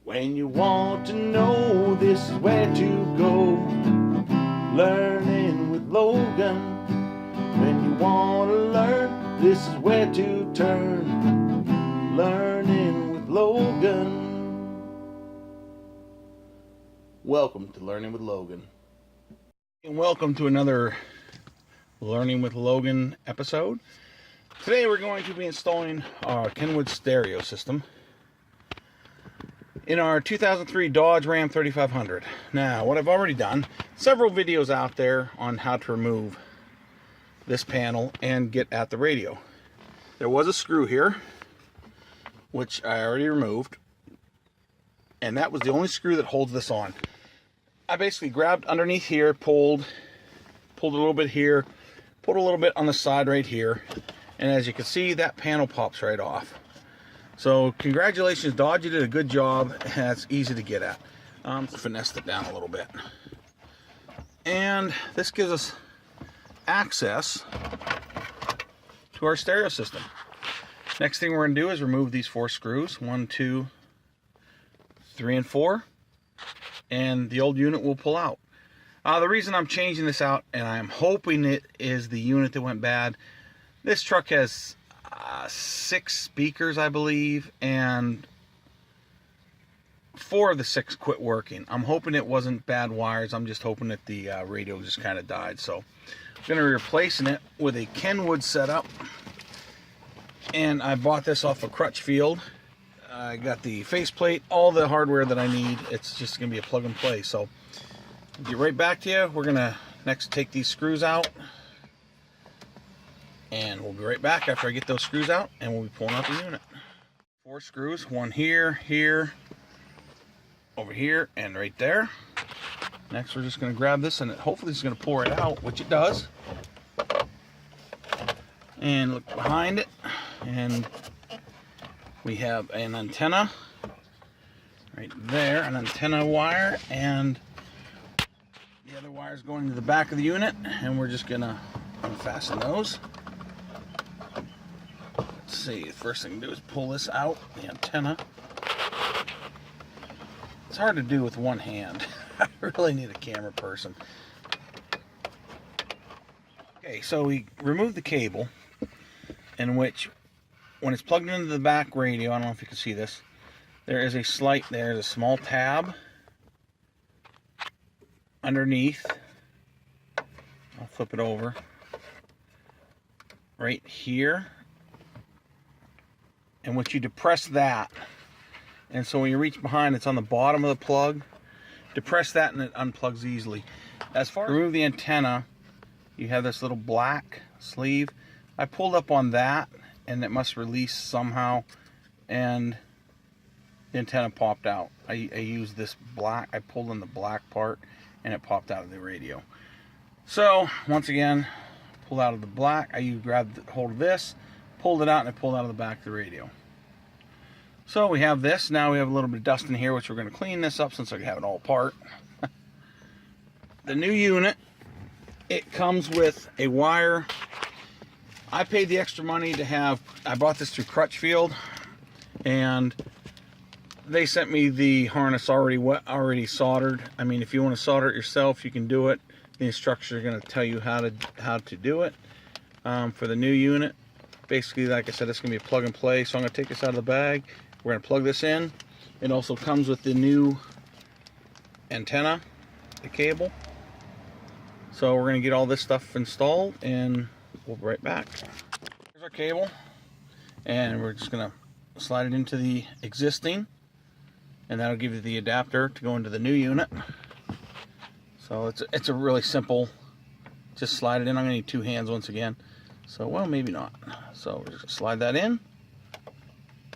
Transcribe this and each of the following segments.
When you want to know, this is where to go. Learning with Logan. When you want to learn, this is where to turn. Learning with Logan. Welcome to Learning with Logan. And welcome to another Learning with Logan episode. Today we're going to be installing our Kenwood stereo system in our 2003 Dodge Ram 3500. Now, what I've already done, several videos out there on how to remove this panel and get at the radio. There was a screw here, which I already removed, and that was the only screw that holds this on. I basically grabbed underneath here, pulled a little bit here, pulled a little bit on the side right here, and as you can see, that panel pops right off. So congratulations, Dodge, you did a good job. That's easy to get at. Finessed it down a little bit. And this gives us access to our stereo system. Next thing we're going to do is remove these 4 screws. 1, 2, 3, and 4. And the old unit will pull out. The reason I'm changing this out, and I'm hoping it is the unit that went bad. This truck has 6 speakers, I believe, and 4 of the 6 quit working. I'm hoping it wasn't bad wires. I'm just hoping that the radio just kind of died. So I'm going to be replacing it with a Kenwood setup, and I bought this off of Crutchfield. I got the faceplate, all the hardware that I need. It's just going to be a plug and play. So I'll get right back to you. We're going to next take these screws out. And we'll be right back after I get those screws out, and we'll be pulling out the unit. 4 screws, 1 here, here, over here, and right there. Next, we're just going to grab this, and hopefully it's going to pull it out, which it does. And look behind it, and we have an antenna right there, an antenna wire, and the other wire is going to the back of the unit, and we're just going to unfasten those. Let's see, the first thing to do is pull this out, the antenna. It's hard to do with one hand. I really need a camera person. Okay, so we removed the cable, in which, when it's plugged into the back radio, I don't know if you can see this, there's a small tab underneath. I'll flip it over. Right here. And once you depress that, and so when you reach behind, it's on the bottom of the plug. Depress that and it unplugs easily. As far as remove the antenna, you have this little black sleeve. I pulled up on that, and it must release somehow, and the antenna popped out. I used this black, I pulled in the black part, and it popped out of the radio. So once again, pull out of the black. I grabbed hold of this, pulled it out, and it pulled out of the back of the radio. So we have this. Now we have a little bit of dust in here, which we're going to clean this up since I have it all apart. The new unit, it comes with a wire. I paid the extra money to have, I bought this through Crutchfield, and they sent me the harness already soldered. I mean, if you want to solder it yourself, you can do it. The instructions are going to tell you how to do it. For the new unit, basically, like I said, it's going to be a plug and play. So I'm going to take this out of the bag. We're going to plug this in. It also comes with the new antenna, the cable. So we're going to get all this stuff installed, and we'll be right back. Here's our cable, and we're just going to slide it into the existing, and that'll give you the adapter to go into the new unit. So it's a really simple, just slide it in. I'm going to need 2 hands once again. So, well, maybe not. So we're just going to slide that in,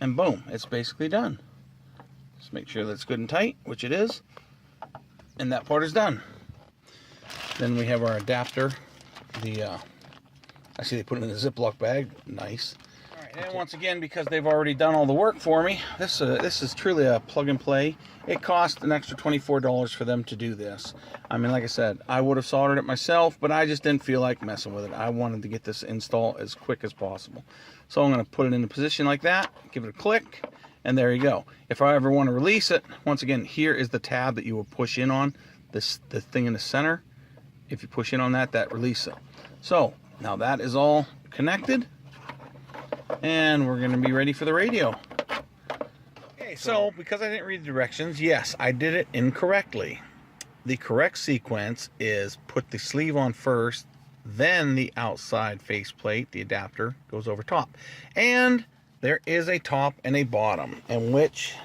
and boom, it's basically done. Just make sure that's good and tight, which it is, and that part is done. Then we have our adapter. I see they put it in a Ziploc bag. Nice. All right, and once again, because they've already done all the work for me, this is truly a plug and play. It cost an extra $24 for them to do this. I mean, like I said, I would have soldered it myself, but I just didn't feel like messing with it. I wanted to get this install as quick as possible. So I'm going to put it in a position like that, give it a click, And there you go. If I ever want to release it, once again, here is the tab that you will push in on, the thing in the center. If you push in on that, that releases it. So now that is all connected, and we're going to be ready for the radio. Okay, so because I didn't read the directions, yes, I did it incorrectly. The correct sequence is put the sleeve on first, then the outside faceplate, the adapter, goes over top. And there is a top and a bottom, in which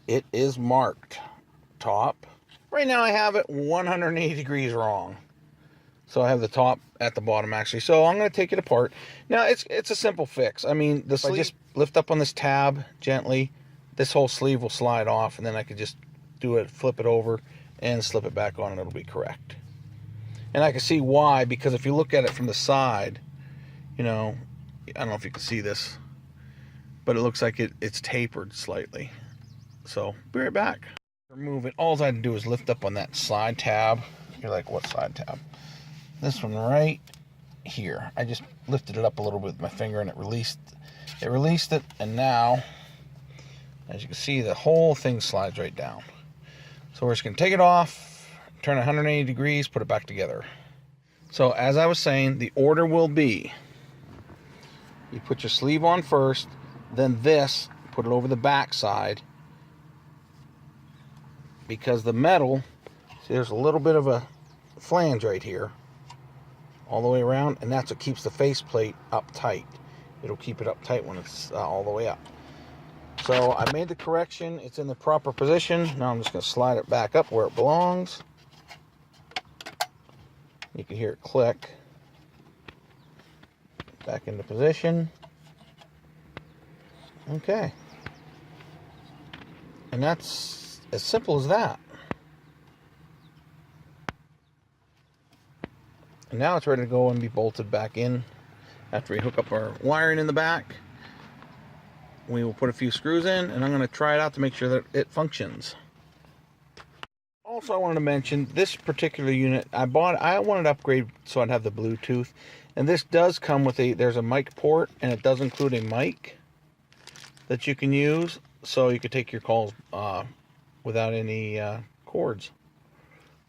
it is marked top. Right now I have it 180 degrees wrong. So I have the top at the bottom actually. So I'm going to take it apart. Now it's a simple fix. I mean, I just lift up on this tab gently, this whole sleeve will slide off, and then I can just do it, flip it over, and slip it back on, and it'll be correct. And I can see why, because if you look at it from the side, you know, I don't know if you can see this, but it looks like it's tapered slightly. So be right back. Remove it. All I had to do is lift up on that side tab. You're like, what side tab? This one right here. I just lifted it up a little bit with my finger, and it released it, and now, as you can see, the whole thing slides right down. So we're just going to take it off, turn 180 degrees, put it back together. So as I was saying, the order will be, you put your sleeve on first, then this, put it over the back side, because the metal, see, there's a little bit of a flange right here, all the way around, and that's what keeps the faceplate up tight. It'll keep it up tight when it's all the way up. So I made the correction. It's in the proper position. Now I'm just going to slide it back up where it belongs. You can hear it click. Back into position. Okay. And that's as simple as that. And now it's ready to go and be bolted back in. After we hook up our wiring in the back, we will put a few screws in, and I'm going to try it out to make sure that it functions. Also, I wanted to mention this particular unit I wanted to upgrade so I'd have the Bluetooth, and this does come with there's a mic port, and it does include a mic that you can use, so you could take your calls without any cords.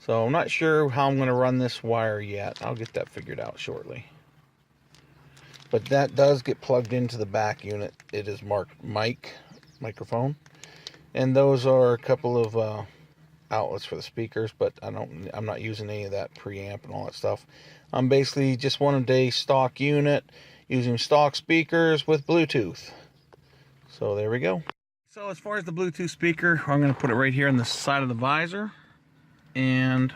So I'm not sure how I'm going to run this wire yet. I'll get that figured out shortly. But that does get plugged into the back unit. It is marked microphone, and those are a couple of outlets for the speakers. But I'm not using any of that preamp and all that stuff. I'm basically just wanted a stock unit using stock speakers with Bluetooth. So there we go. So as far as the Bluetooth speaker, I'm going to put it right here on the side of the visor, and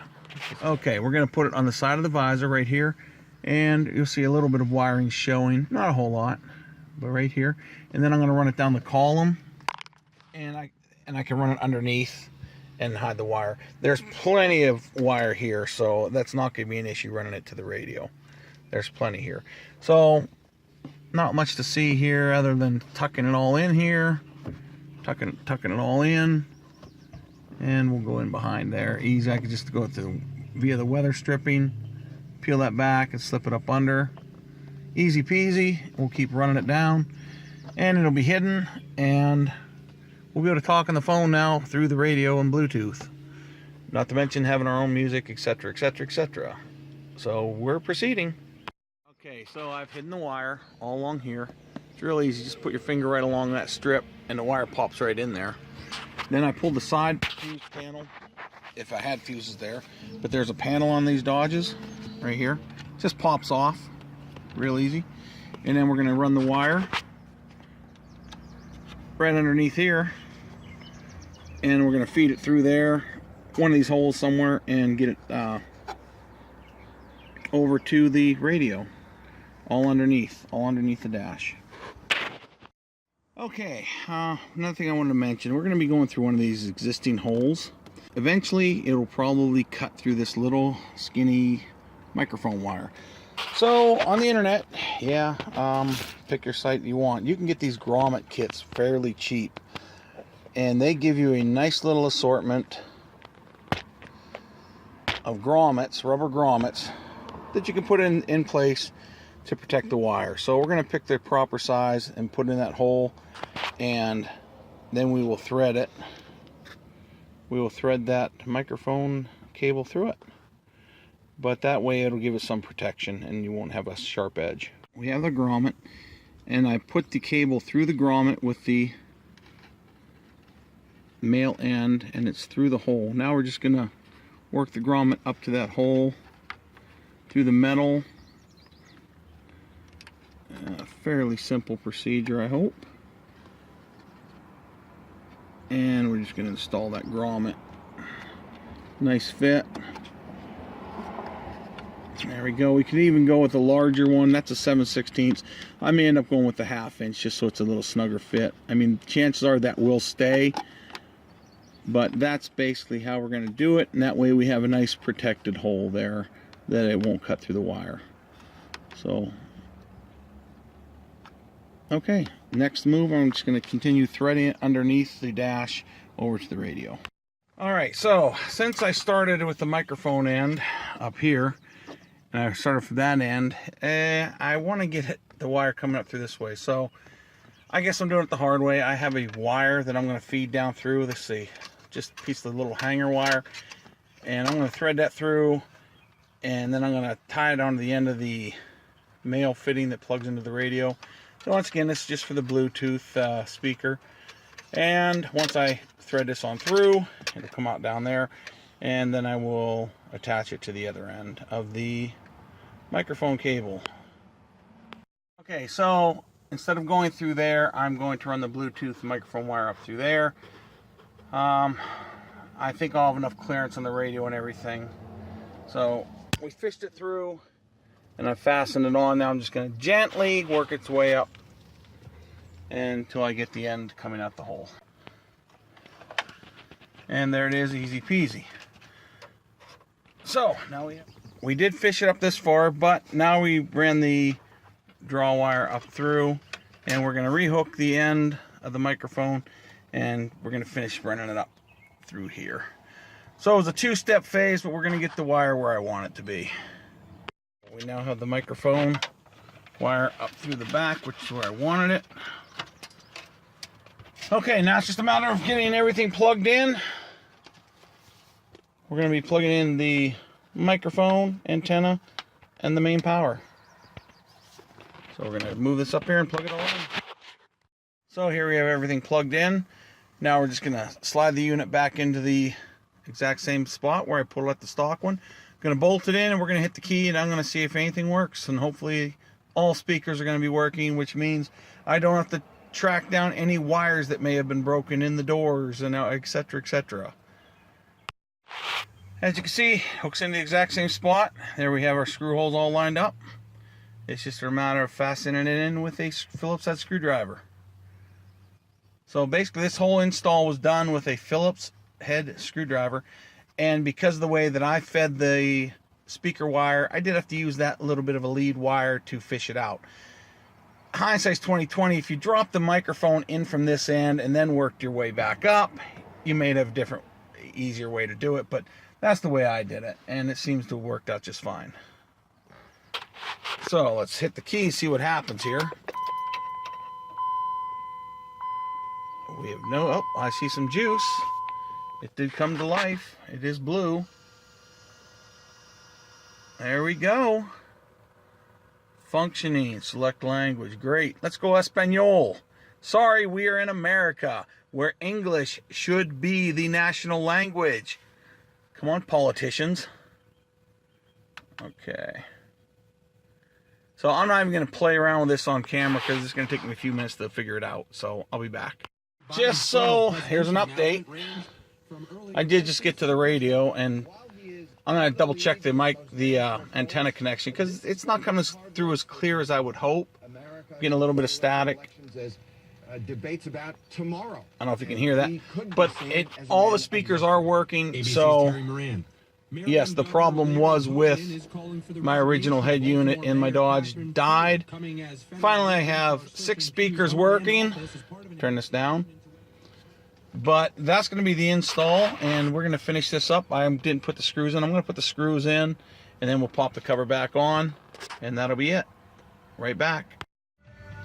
okay, we're going to put it on the side of the visor right here. And you'll see a little bit of wiring showing, not a whole lot, but right here. And then I'm going to run it down the column, and I can run it underneath and hide the wire. There's plenty of wire here, so that's not going to be an issue running it to the radio. There's plenty here. So not much to see here other than tucking it all in here, tucking it all in, and we'll go in behind there. Easy. I could just go through via the weather stripping. Peel that back and slip it up under. Easy peasy. We'll keep running it down, and it'll be hidden, and we'll be able to talk on the phone now through the radio and Bluetooth. Not to mention having our own music, etc., etc., etc. So we're proceeding. Okay, so I've hidden the wire all along here. It's real easy. Just put your finger right along that strip, and the wire pops right in there. Then I pulled the side fuse panel, if I had fuses there, but there's a panel on these Dodges right here. It just pops off real easy, and then we're going to run the wire right underneath here, and we're going to feed it through there, one of these holes somewhere, and get it over to the radio, all underneath the dash. Okay, another thing I wanted to mention, we're going to be going through one of these existing holes. Eventually it'll probably cut through this little skinny microphone wire. So on the internet, yeah, pick your site you want. You can get these grommet kits fairly cheap, and they give you a nice little assortment of grommets, rubber grommets, that you can put in place to protect the wire. So we're going to pick the proper size and put in that hole, and then we will thread it. We will thread that microphone cable through it. But that way it'll give us some protection and you won't have a sharp edge. We have the grommet, and I put the cable through the grommet with the male end, and it's through the hole. Now we're just gonna work the grommet up to that hole through the metal. Fairly simple procedure, I hope. And we're just going to install that grommet. Nice fit. There we go. We could even go with a larger one. That's a 7/16. I may end up going with the 1/2 inch just so it's a little snugger fit. I mean, chances are that will stay. But that's basically how we're going to do it. And that way we have a nice protected hole there that it won't cut through the wire. So, okay, next move, I'm just going to continue threading it underneath the dash over to the radio. Alright, so since I started with the microphone end up here, and I started from that end, I want to get the wire coming up through this way. So I guess I'm doing it the hard way. I have a wire that I'm going to feed down through. Let's see, just a piece of the little hanger wire. And I'm going to thread that through, and then I'm going to tie it onto the end of the male fitting that plugs into the radio. So once again, this is just for the Bluetooth speaker. And once I thread this on through, it'll come out down there, and then I will attach it to the other end of the microphone cable. Okay, so instead of going through there, I'm going to run the Bluetooth microphone wire up through there. I think I'll have enough clearance on the radio and everything. So we fished it through, and I fastened it on. Now I'm just going to gently work its way up until I get the end coming out the hole. And there it is, easy peasy. So now we did fish it up this far, but now we ran the draw wire up through, and we're going to rehook the end of the microphone, and we're going to finish running it up through here. So it was a two-step phase, but we're going to get the wire where I want it to be. We now have the microphone wire up through the back, which is where I wanted it. Okay, now it's just a matter of getting everything plugged in. We're going to be plugging in the microphone, antenna, and the main power. So we're going to move this up here and plug it all in. So here we have everything plugged in. Now we're just going to slide the unit back into the exact same spot where I put out the stock one. Going to bolt it in, and we're going to hit the key, and I'm going to see if anything works. And hopefully all speakers are going to be working, which means I don't have to track down any wires that may have been broken in the doors, and etc, etc. As you can see, hooks in the exact same spot. There we have our screw holes all lined up. It's just a matter of fastening it in with a Phillips head screwdriver. So basically this whole install was done with a Phillips head screwdriver, and because of the way that I fed the speaker wire, I did have to use that little bit of a lead wire to fish it out. Hindsight's 20/20. If you drop the microphone in from this end and then worked your way back up, you may have a different, easier way to do it, but that's the way I did it, and it seems to have worked out just fine. So let's hit the key, see what happens here. We have no, oh, I see some juice. It did come to life. It is blue. There we go. Functioning, select language, great. Let's go Espanol. Sorry, we are in America, where English should be the national language. Come on, politicians. Okay. So I'm not even going to play around with this on camera because it's going to take me a few minutes to figure it out. So I'll be back. Just so, here's an update. I did just get to the radio, and I'm going to double check the antenna connection because it's not coming through as clear as I would hope. I'm getting a little bit of static. Debates about tomorrow. I don't know if you can hear that, but all the speakers are working. So yes, the problem was with my original head unit in my Dodge died. Finally, I have 6 speakers working. Turn this down. But that's going to be the install, and we're going to finish this up. I didn't put the screws in. I'm going to put the screws in, and then we'll pop the cover back on, and that'll be it. Right back.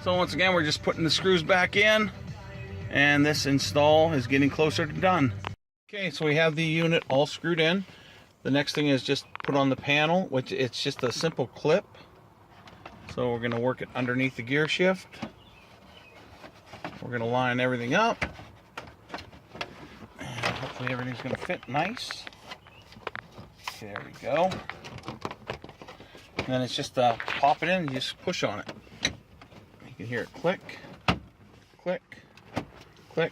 So once again, we're just putting the screws back in, And this install is getting closer to done. Okay, so we have the unit all screwed in. The next thing is just put on the panel, which it's just a simple clip. So we're going to work it underneath the gear shift. We're going to line everything up. And hopefully everything's going to fit nice. There we go. And then it's just pop it in and just push on it. You can hear it click, click, click.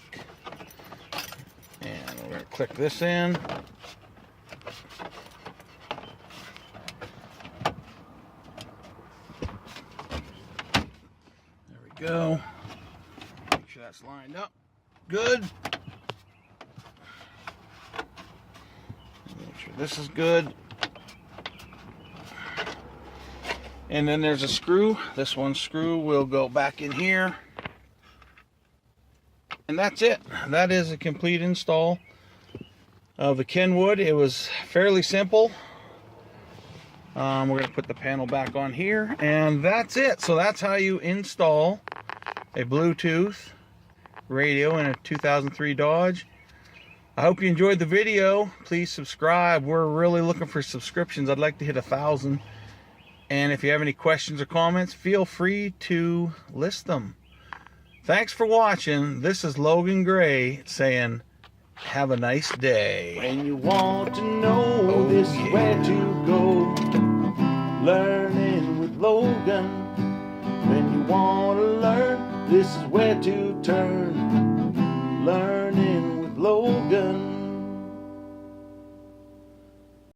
And we're going to click this in. There we go. Make sure that's lined up. Good. Make sure this is good. And then there's a screw. This one screw will go back in here. And that's it. That is a complete install of the Kenwood. It was fairly simple. We're going to put the panel back on here. And that's it. So that's how you install a Bluetooth radio in a 2003 Dodge. I hope you enjoyed the video. Please subscribe. We're really looking for subscriptions. I'd like to hit 1,000. And if you have any questions or comments, feel free to list them. Thanks for watching. This is Logan Gray saying, have a nice day. When you want to know this is where to go, learning with Logan. When you want to learn, this is where to turn, learning with Logan.